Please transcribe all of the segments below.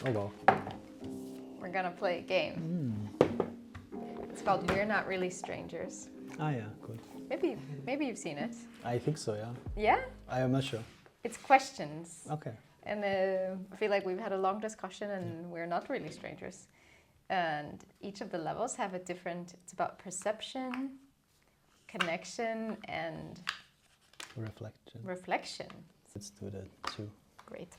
Oh well. We're gonna play a game. It's called We're Not Really Strangers. Ah yeah, good. Maybe you've seen it. I think so, yeah. Yeah? I am not sure. It's questions. Okay. And I feel like we've had a long discussion and we're not really strangers. And each of the levels have a different, it's about perception, connection, and reflection. Let's do that too. Great.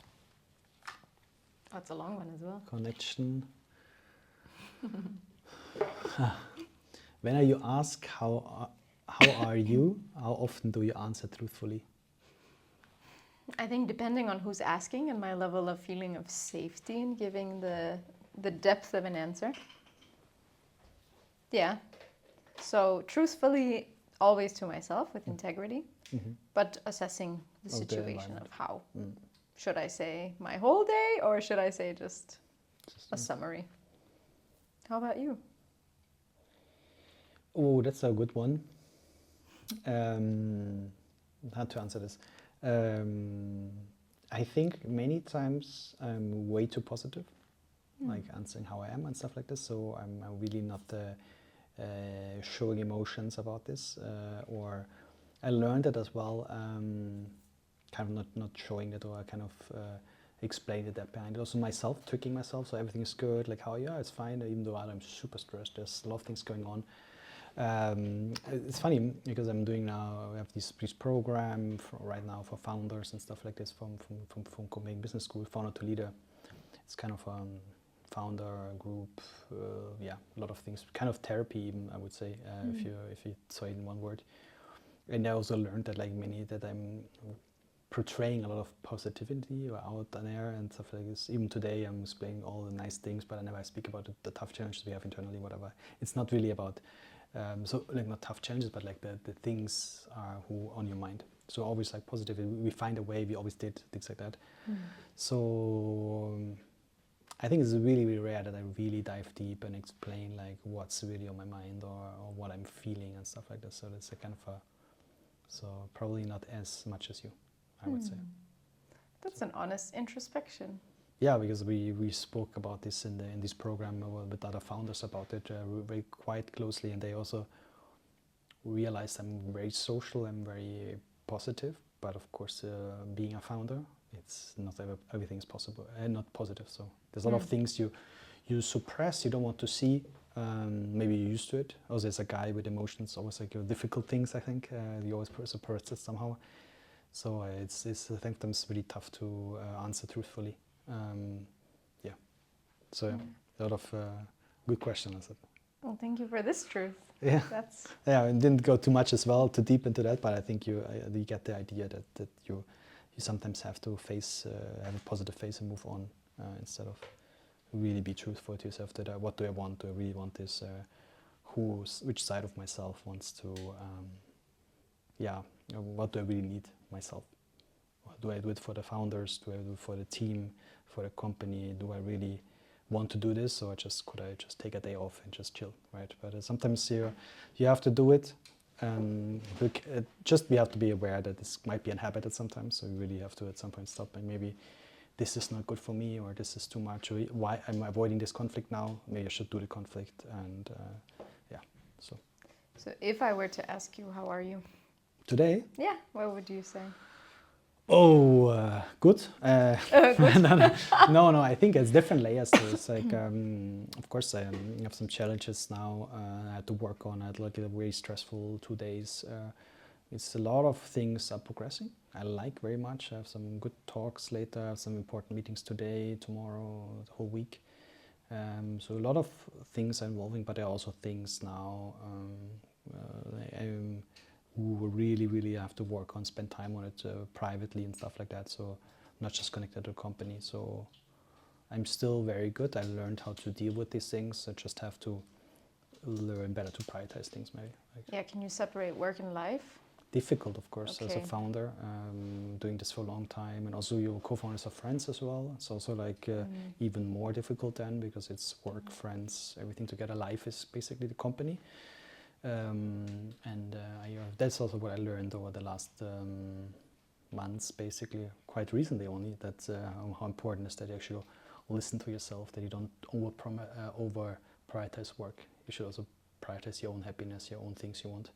Oh, it's a long one as well. Connection. When you ask how are you, how often do you answer truthfully? I think depending on who's asking and my level of feeling of safety in giving the depth of an answer. Yeah. So truthfully, always to myself with integrity, but assessing the situation of how. Should I say my whole day or should I say just a summary? How about you? Oh, that's a good one. How to answer this? I think many times I'm way too positive, like answering how I am and stuff like this. So I'm really not showing emotions about this, or I learned it as well. Kind of not showing it, or I kind of explained it that behind it. Also myself, tricking myself, so everything is good. Like how it's fine, even though I'm super stressed. There's a lot of things going on. It's funny because we have this program right now for founders and stuff like this from Copenhagen Business School, founder to leader. It's kind of a founder group, a lot of things, kind of therapy even, I would say, if you saw it in one word. And I also learned that that I'm portraying a lot of positivity out there and stuff like this. Even today I'm displaying all the nice things, but I never speak about the tough challenges we have internally, whatever. It's not really about so like not tough challenges, but like the things are who on your mind. So always like positive. We find a way. We always did things like that. So I think it's really, really rare that I really dive deep and explain like what's really on my mind or what I'm feeling and stuff like that. So that's a kind of so probably not as much as you, I would say. That's an honest introspection. Yeah, because we spoke about this in this program with other founders about it very quite closely, and they also realized I'm very social, I'm very positive, but of course being a founder, it's not everything is possible and not positive. So there's a lot of things you suppress, you don't want to see. Maybe you're used to it. Also, as a guy with emotions, always like difficult things. I think you always suppress it somehow. So it's I think it's really tough to answer truthfully. So a lot of good questions. Well, thank you for this truth. Yeah, That's and didn't go too much as well, too deep into that, but I think you get the idea that you sometimes have to have a positive face and move on instead of really be truthful to yourself. That what do I want? Do I really want this? Which side of myself wants to? What do I really need myself? Do I do it for the founders? Do I do it for the team? For the company? Do I really want to do this, or could I just take a day off and just chill, right? But sometimes you have to do it. We have to be aware that this might be a habit at sometimes. So you really have to at some point stop and maybe this is not good for me, or this is too much. Or why I'm avoiding this conflict now? Maybe I should do the conflict. And So if I were to ask you, how are you? Today? Yeah, what would you say? Oh, good. Good. No, I think it's different layers to it. It's like, of course, I have some challenges now I had to work on. I had like a very stressful 2 days. It's a lot of things are progressing. I like very much. I have some good talks later. I have some important meetings today, tomorrow, the whole week. So a lot of things are evolving, but there are also things now who really, really have to work on, spend time on it privately and stuff like that. So not just connected to the company. So I'm still very good. I learned how to deal with these things. I just have to learn better to prioritize things, maybe. Can you separate work and life? Difficult, of course, as a Okay. founder, doing this for a long time, and also your co-founders are friends as well. It's also like even more difficult then, because it's work, friends, everything together. Life is basically the company. That's also what I learned over the last months, basically, quite recently only, that how important is that you actually listen to yourself, that you don't over prioritize work. You should also prioritize your own happiness, your own things you want.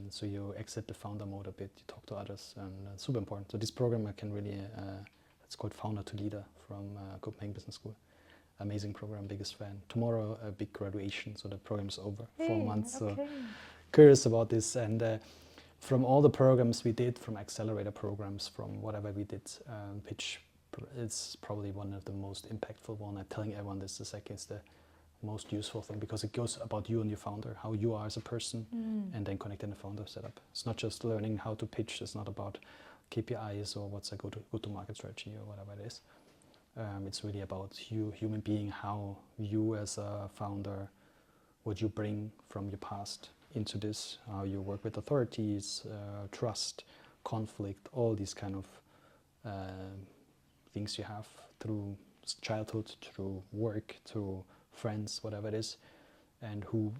So you exit the founder mode a bit, you talk to others, and it's super important. So this program I can really, it's called Founder to Leader from Copenhagen Business School. Amazing program, biggest fan. Tomorrow a big graduation, so the program's over, 4 months. Okay. So curious about this, and from all the programs we did, from accelerator programs, from whatever we did, pitch, it's probably one of the most impactful one. I'm telling everyone this is like, it's the most useful thing, because it goes about you and your founder, how you are as a person, and then connecting the founder setup. It's not just learning how to pitch, it's not about KPIs or what's a go-to-market strategy or whatever it is. It's really about you, human being, how you as a founder, what you bring from your past into this, how you work with authorities, trust, conflict, all these kind of things you have through childhood, through work, through friends, whatever it is, and who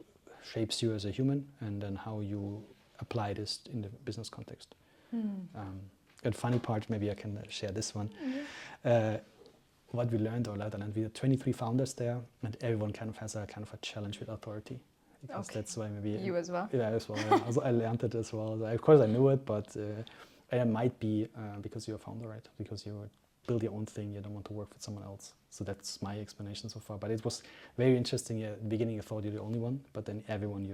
shapes you as a human, and then how you apply this in the business context. And funny part, maybe I can share this one. What we learned, and we had 23 founders there, and everyone kind of has a challenge with authority. Because that's why maybe you as well. Yeah, as well. Yeah. Also, I learned it as well. Of course, I knew it, but it might be because you're a founder, right? Because you build your own thing, you don't want to work with someone else. So that's my explanation so far. But it was very interesting. At the beginning, I thought you're the only one, but then everyone,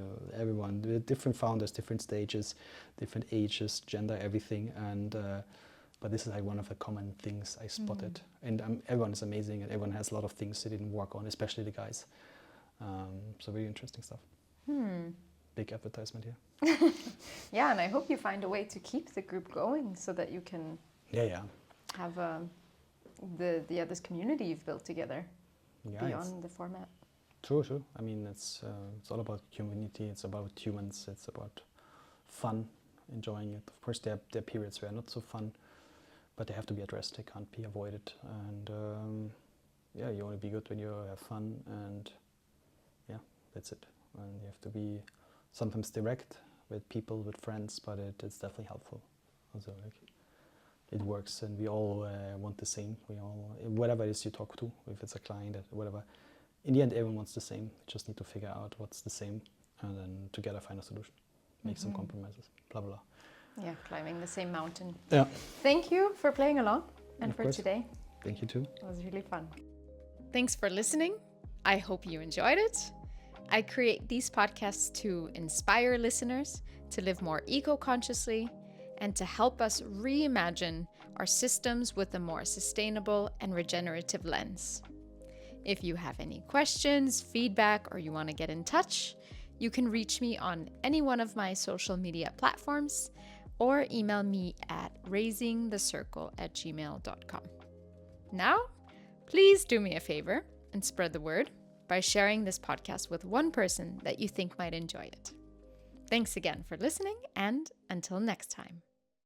different founders, different stages, different ages, gender, everything, and. But this is like one of the common things I spotted. And everyone is amazing, and everyone has a lot of things they didn't work on, especially the guys. So very interesting stuff. Big advertisement here. Yeah, and I hope you find a way to keep the group going so that you can have this community you've built together beyond the format. True. I mean, it's all about community. It's about humans. It's about fun, enjoying it. Of course, there are periods where not so fun, but they have to be addressed. They can't be avoided. And you only be good when you have fun, and that's it. And you have to be sometimes direct with people, with friends, but it's definitely helpful. Also, it works, and we all want the same. We all, whatever it is you talk to, if it's a client, whatever. In the end, everyone wants the same. You just need to figure out what's the same, and then together find a solution. Make some compromises. Blah blah. Yeah, climbing the same mountain. Yeah. Thank you for playing along and of for course. today. Thank you too. It was really fun. Thanks for listening. I hope you enjoyed it. I create these podcasts to inspire listeners to live more eco-consciously and to help us reimagine our systems with a more sustainable and regenerative lens. If you have any questions, feedback, or you want to get in touch, you can reach me on any one of my social media platforms or email me at raisingthecircle@gmail.com. Now, please do me a favor and spread the word by sharing this podcast with one person that you think might enjoy it. Thanks again for listening, and until next time.